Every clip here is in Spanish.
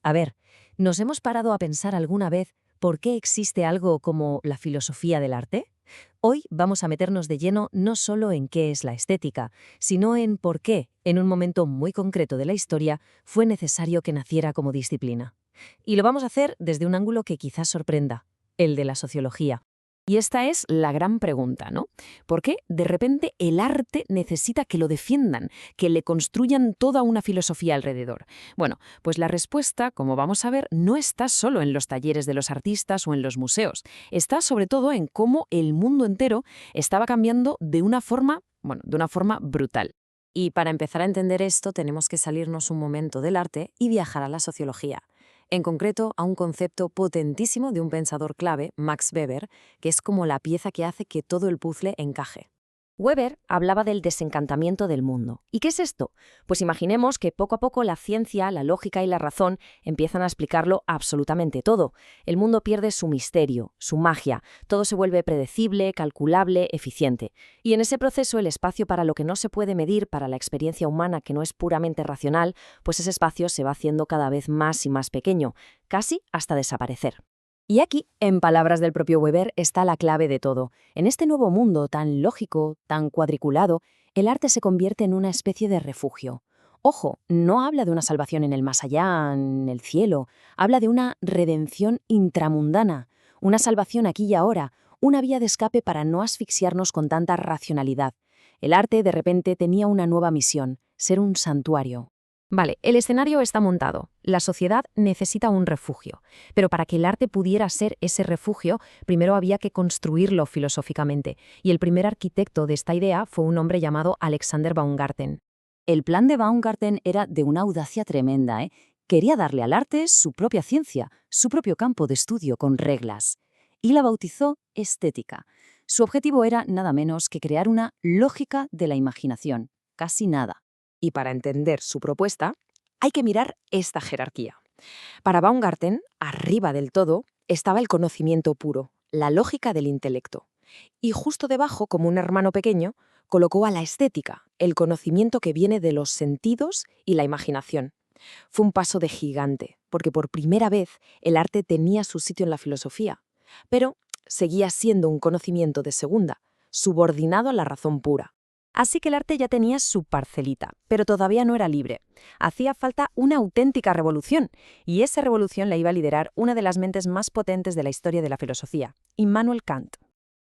A ver, ¿nos hemos parado a pensar alguna vez por qué existe algo como la filosofía del arte? Hoy vamos a meternos de lleno no solo en qué es la estética, sino en por qué, en un momento muy concreto de la historia, fue necesario que naciera como disciplina. Y lo vamos a hacer desde un ángulo que quizás sorprenda, el de la sociología. Y esta es la gran pregunta, ¿no? ¿Por qué de repente el arte necesita que lo defiendan, que le construyan toda una filosofía alrededor? Bueno, pues la respuesta, como vamos a ver, no está solo en los talleres de los artistas o en los museos. Está sobre todo en cómo el mundo entero estaba cambiando de una forma, de una forma brutal. Y para empezar a entender esto tenemos que salirnos un momento del arte y viajar a la sociología. En concreto, a un concepto potentísimo de un pensador clave, Max Weber, que es como la pieza que hace que todo el puzzle encaje. Weber hablaba del desencantamiento del mundo. ¿Y qué es esto? Pues imaginemos que poco a poco la ciencia, la lógica y la razón empiezan a explicarlo absolutamente todo. El mundo pierde su misterio, su magia, todo se vuelve predecible, calculable, eficiente. Y en ese proceso el espacio para lo que no se puede medir, para la experiencia humana que no es puramente racional, pues ese espacio se va haciendo cada vez más y más pequeño, casi hasta desaparecer. Y aquí, en palabras del propio Weber, está la clave de todo. En este nuevo mundo tan lógico, tan cuadriculado, el arte se convierte en una especie de refugio. Ojo, no habla de una salvación en el más allá, en el cielo, habla de una redención intramundana, una salvación aquí y ahora, una vía de escape para no asfixiarnos con tanta racionalidad. El arte, de repente, tenía una nueva misión, ser un santuario. Vale, el escenario está montado. La sociedad necesita un refugio. Pero para que el arte pudiera ser ese refugio, primero había que construirlo filosóficamente. Y el primer arquitecto de esta idea fue un hombre llamado Alexander Baumgarten. El plan de Baumgarten era de una audacia tremenda, ¿eh? Quería darle al arte su propia ciencia, su propio campo de estudio con reglas. Y la bautizó estética. Su objetivo era nada menos que crear una lógica de la imaginación. Casi nada. Y para entender su propuesta, hay que mirar esta jerarquía. Para Baumgarten, arriba del todo, estaba el conocimiento puro, la lógica del intelecto. Y justo debajo, como un hermano pequeño, colocó a la estética, el conocimiento que viene de los sentidos y la imaginación. Fue un paso de gigante, porque por primera vez el arte tenía su sitio en la filosofía, pero seguía siendo un conocimiento de segunda, subordinado a la razón pura. Así que el arte ya tenía su parcelita, pero todavía no era libre. Hacía falta una auténtica revolución, y esa revolución la iba a liderar una de las mentes más potentes de la historia de la filosofía, Immanuel Kant.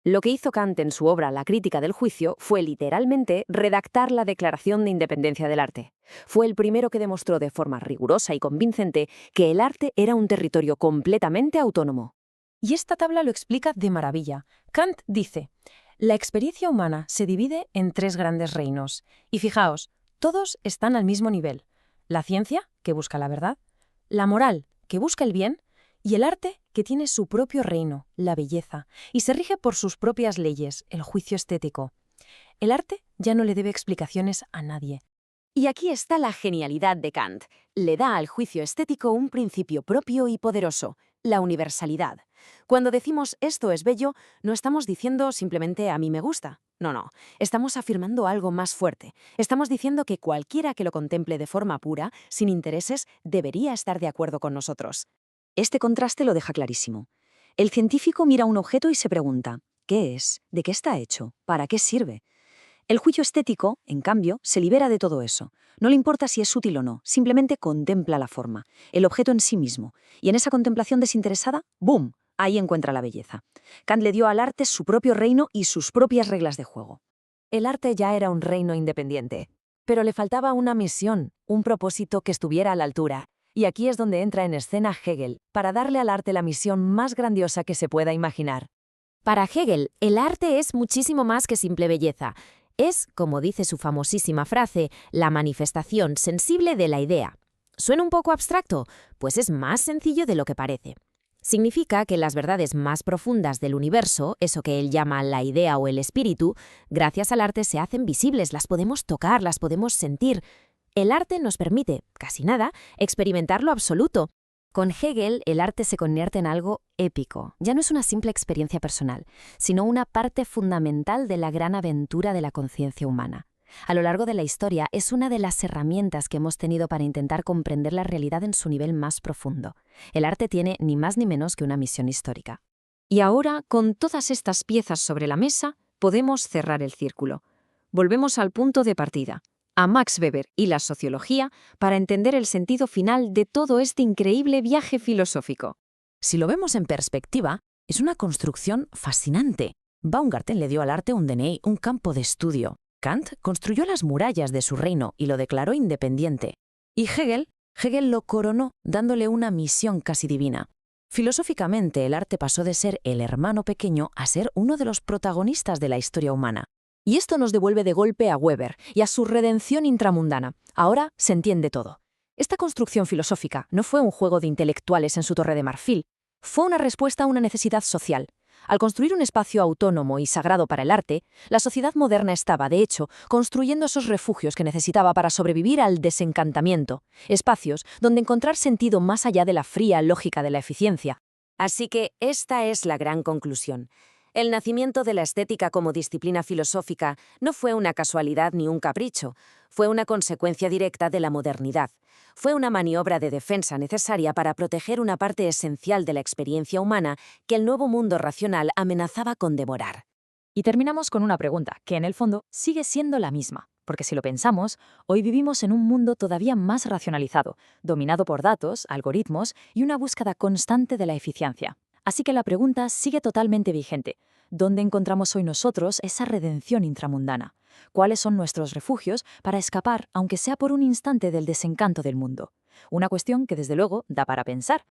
Lo que hizo Kant en su obra La crítica del juicio fue literalmente redactar la Declaración de Independencia del Arte. Fue el primero que demostró de forma rigurosa y convincente que el arte era un territorio completamente autónomo. Y esta tabla lo explica de maravilla. Kant dice: la experiencia humana se divide en 3 grandes reinos. Y fijaos, todos están al mismo nivel. La ciencia, que busca la verdad, la moral, que busca el bien, y el arte, que tiene su propio reino, la belleza, y se rige por sus propias leyes, el juicio estético. El arte ya no le debe explicaciones a nadie. Y aquí está la genialidad de Kant. Le da al juicio estético un principio propio y poderoso, la universalidad. Cuando decimos esto es bello, no estamos diciendo simplemente a mí me gusta. No. Estamos afirmando algo más fuerte. Estamos diciendo que cualquiera que lo contemple de forma pura, sin intereses, debería estar de acuerdo con nosotros. Este contraste lo deja clarísimo. El científico mira un objeto y se pregunta, ¿qué es? ¿De qué está hecho? ¿Para qué sirve? El juicio estético, en cambio, se libera de todo eso. No le importa si es útil o no, simplemente contempla la forma, el objeto en sí mismo. Y en esa contemplación desinteresada, ¡boom!, ahí encuentra la belleza. Kant le dio al arte su propio reino y sus propias reglas de juego. El arte ya era un reino independiente, pero le faltaba una misión, un propósito que estuviera a la altura. Y aquí es donde entra en escena Hegel, para darle al arte la misión más grandiosa que se pueda imaginar. Para Hegel, el arte es muchísimo más que simple belleza. Es, como dice su famosísima frase, la manifestación sensible de la idea. ¿Suena un poco abstracto? Pues es más sencillo de lo que parece. Significa que las verdades más profundas del universo, eso que él llama la idea o el espíritu, gracias al arte se hacen visibles, las podemos tocar, las podemos sentir. El arte nos permite, casi nada, experimentar lo absoluto. Con Hegel, el arte se convierte en algo épico. Ya no es una simple experiencia personal, sino una parte fundamental de la gran aventura de la conciencia humana. A lo largo de la historia es una de las herramientas que hemos tenido para intentar comprender la realidad en su nivel más profundo. El arte tiene ni más ni menos que una misión histórica. Y ahora, con todas estas piezas sobre la mesa, podemos cerrar el círculo. Volvemos al punto de partida, a Max Weber y la sociología, para entender el sentido final de todo este increíble viaje filosófico. Si lo vemos en perspectiva, es una construcción fascinante. Baumgarten le dio al arte un DNI, un campo de estudio. Kant construyó las murallas de su reino y lo declaró independiente. Y Hegel lo coronó dándole una misión casi divina. Filosóficamente, el arte pasó de ser el hermano pequeño a ser uno de los protagonistas de la historia humana. Y esto nos devuelve de golpe a Weber y a su redención intramundana. Ahora se entiende todo. Esta construcción filosófica no fue un juego de intelectuales en su torre de marfil, fue una respuesta a una necesidad social. Al construir un espacio autónomo y sagrado para el arte, la sociedad moderna estaba, de hecho, construyendo esos refugios que necesitaba para sobrevivir al desencantamiento, espacios donde encontrar sentido más allá de la fría lógica de la eficiencia. Así que esta es la gran conclusión. El nacimiento de la estética como disciplina filosófica no fue una casualidad ni un capricho, fue una consecuencia directa de la modernidad. Fue una maniobra de defensa necesaria para proteger una parte esencial de la experiencia humana que el nuevo mundo racional amenazaba con devorar. Y terminamos con una pregunta, que en el fondo sigue siendo la misma, porque si lo pensamos, hoy vivimos en un mundo todavía más racionalizado, dominado por datos, algoritmos y una búsqueda constante de la eficiencia. Así que la pregunta sigue totalmente vigente. ¿Dónde encontramos hoy nosotros esa redención intramundana? ¿Cuáles son nuestros refugios para escapar, aunque sea por un instante, del desencanto del mundo? Una cuestión que desde luego da para pensar.